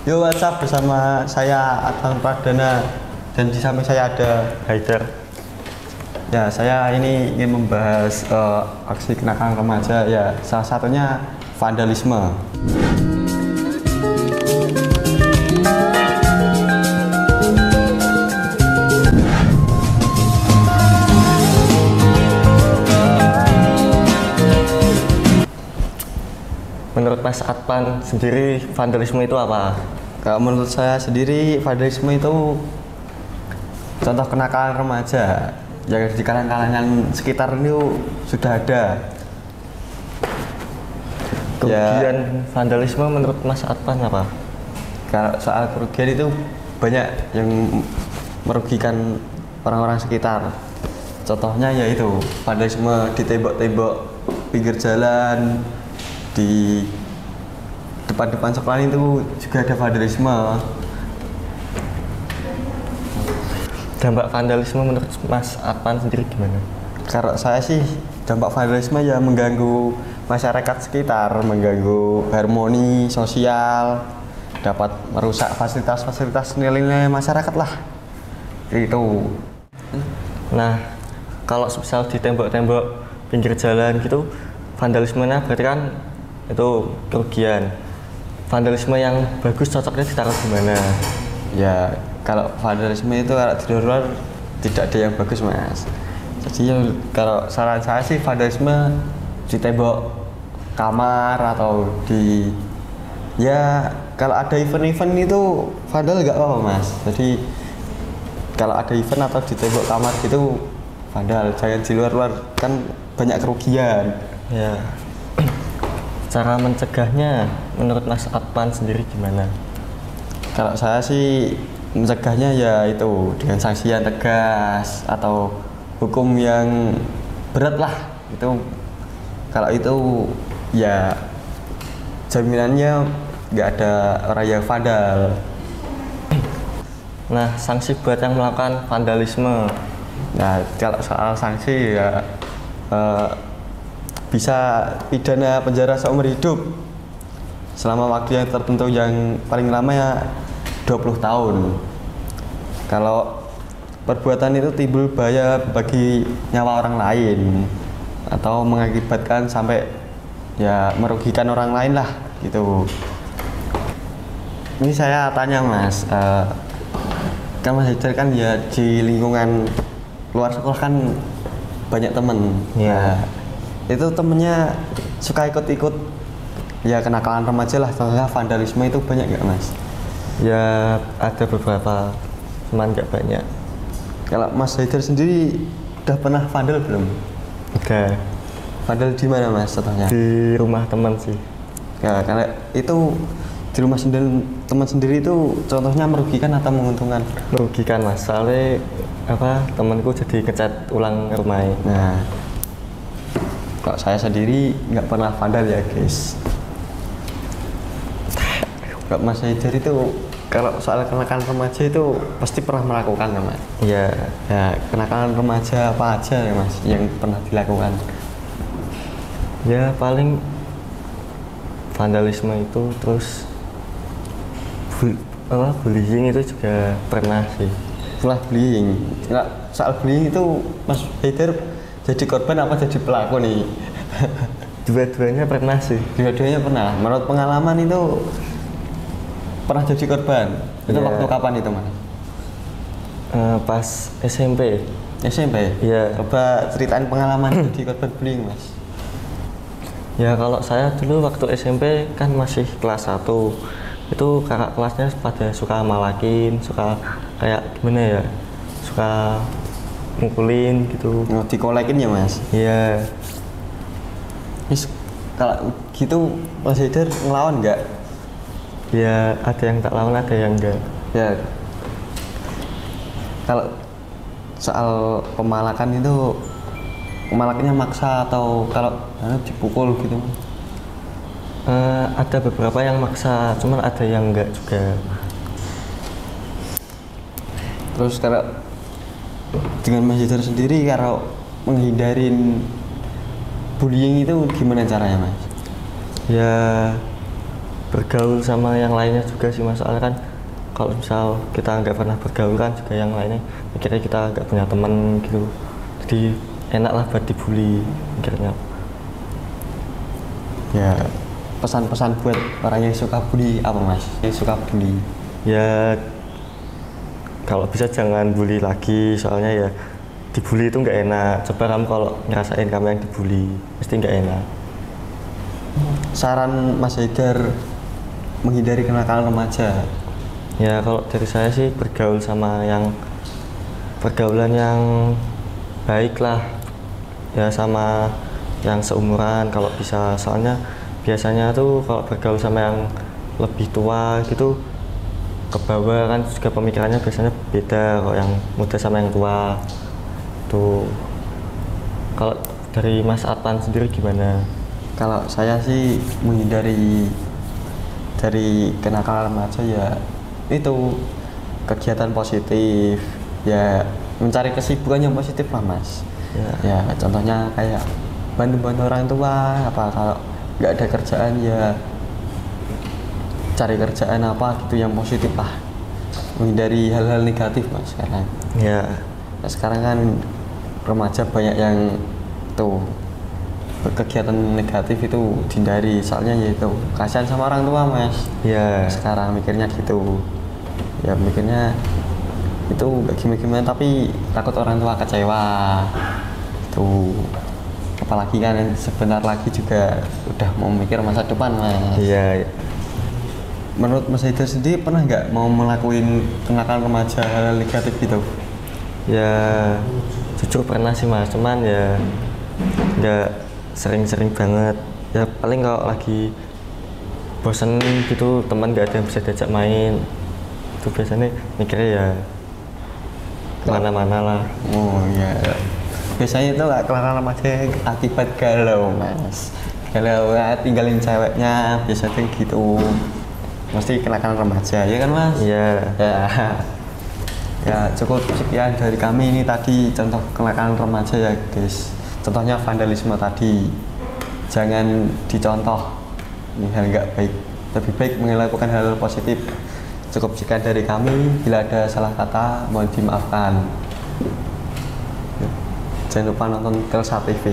Yo, WhatsApp bersama saya Adnan Pradana dan di samping saya ada Haider. Ya, saya ini ingin membahas aksi kenakalan remaja ya, salah satunya vandalisme. Menurut Mas Adnan sendiri vandalisme itu apa? Kalau menurut saya sendiri vandalisme itu contoh kenakalan remaja yang di kalangan sekitar ini sudah ada. Kerugian vandalisme menurut Mas Adnan apa? Kalau soal kerugian itu banyak yang merugikan orang-orang sekitar. Contohnya yaitu vandalisme di tembok-tembok pinggir jalan, di depan-depan sekolah itu juga ada vandalisme. Dampak vandalisme menurut Mas Adnan sendiri gimana? Kalau saya sih dampak vandalisme ya mengganggu masyarakat sekitar, mengganggu harmoni sosial, dapat merusak fasilitas-fasilitas nilai-nilai masyarakat lah. Itu. Nah, kalau misal di tembok-tembok pinggir jalan gitu, vandalismenya berarti kan itu kerugian. Vandalisme yang bagus cocoknya ditaruh di mana? Ya, kalau vandalisme itu kalau di luar tidak ada yang bagus, Mas. Jadi kalau saran saya sih vandalisme di tembok kamar atau di ya kalau ada event-event itu vandal nggak apa-apa, Mas. Jadi kalau ada event atau di tembok kamar gitu vandal, jangan di luar-luar, kan banyak kerugian. Ya. Cara mencegahnya menurut Mas Adnan sendiri gimana? Kalau saya sih mencegahnya ya itu dengan sanksi yang tegas atau hukum yang berat lah. Itu kalau itu ya jaminannya nggak ada orang yang vandal. Nah, sanksi buat yang melakukan vandalisme. Nah, kalau soal sanksi ya bisa pidana penjara seumur hidup selama waktu yang tertentu yang paling lama ya 20 tahun. Kalau perbuatan itu timbul bahaya bagi nyawa orang lain atau mengakibatkan sampai ya merugikan orang lain lah gitu. Ini saya tanya, Mas, kan Mas Haider kan ya di lingkungan luar sekolah kan banyak temen ya. Itu temennya suka ikut-ikut ya kenakalan remaja lah, contohnya vandalisme itu banyak nggak, Mas? Ya ada beberapa, cuman nggak banyak. Kalau Mas Haider sendiri udah pernah vandal belum? Udah. Vandal di mana, Mas, contohnya? Di rumah teman sih. Ya, karena itu di rumah sendiri, teman sendiri itu contohnya merugikan atau menguntungkan? Merugikan, Mas, soalnya temanku jadi ngecat ulang rumahnya. Nah, kalau saya sendiri nggak pernah vandal ya, guys. Kalau Mas Haider itu kalau soal kenakalan remaja itu pasti pernah melakukan ya, Mas? Iya. Ya, kenakalan remaja apa aja ya, Mas, yang pernah dilakukan? Ya paling vandalisme itu, terus bullying itu juga pernah sih. Setelah bullying, soal bullying itu Mas Haider jadi korban apa jadi pelaku nih? Dua-duanya pernah sih. Dua-duanya pernah. Menurut pengalaman itu pernah jadi korban. Itu waktu kapan itu, Mas? Pas SMP. SMP? Iya. Coba ceritain pengalaman jadi korban bullying, Mas. Ya kalau saya dulu waktu SMP kan masih kelas 1. Itu kakak kelasnya pada suka malakin, suka kayak gimana ya, suka mukulin gitu. Oh, dikolekin ya, Mas? Iya. Terus kalau gitu Mas Haider ngelawan nggak? Ya ada yang tak lawan, ada yang enggak. Ya. Kalau soal pemalakan itu malakannya maksa atau kalau dipukul gitu? Ada beberapa yang maksa, cuman ada yang enggak juga. Terus kalau dengan Mas Haider sendiri kalau menghindarin bullying itu gimana caranya, Mas? Ya bergaul sama yang lainnya juga sih mas, soalnya kan kalau misal kita nggak pernah bergaul kan juga yang lainnya mikirnya kita nggak punya teman gitu, jadi enak lah buat dibully mikirnya. Ya, pesan-pesan buat orang yang suka bully apa mas? Yang suka bully? Ya kalau bisa jangan bully lagi, soalnya ya dibully itu nggak enak. Coba kamu kalau ngerasain kamu yang dibully pasti nggak enak. Saran Mas Haidar menghindari kenakalan remaja? Ya kalau dari saya sih bergaul sama yang pergaulan yang baik lah, ya sama yang seumuran kalau bisa, soalnya biasanya tuh kalau bergaul sama yang lebih tua gitu ke bawah kan juga pemikirannya biasanya beda kalau yang muda sama yang tua tuh. Kalau dari Mas Adnan sendiri gimana? Kalau saya sih menghindari dari kenakalan remaja ya itu kegiatan positif, ya mencari kesibukan yang positif lah mas. Ya contohnya kayak bantu-bantu orang tua, apa kalau nggak ada kerjaan ya cari kerjaan apa gitu yang positif lah, menghindari hal-hal negatif mas sekarang. Ya. Nah, sekarang kan remaja banyak yang tuh kegiatan negatif itu dihindari, soalnya ya itu kasihan sama orang tua mas. Ya. Sekarang mikirnya gitu, ya mikirnya itu gak gimana-gimana tapi takut orang tua kecewa tuh, apalagi kan sebentar lagi juga udah mau mikir masa depan mas. Iya. Menurut Mas Haidar sendiri pernah nggak mau melakukan kenakalan remaja hal negatif gitu? Ya jujur pernah sih mas, cuman ya nggak sering-sering banget. Ya paling kalau lagi bosen gitu teman nggak ada yang bisa diajak main, itu biasanya mikirnya ya kemana-mana lah. Oh iya, biasanya itu nggak kenakalan remaja akibat galau mas. Galau ya, tinggalin ceweknya biasanya gitu, mesti kenakalan remaja ya kan mas? Iya. Ya cukup sekian dari kami ini tadi contoh kenakalan remaja ya guys. Contohnya vandalisme tadi, jangan dicontoh, ini hal nggak baik, lebih baik melakukan hal positif. Cukup sekian dari kami, bila ada salah kata mohon dimaafkan. Jangan lupa nonton Telsa TV.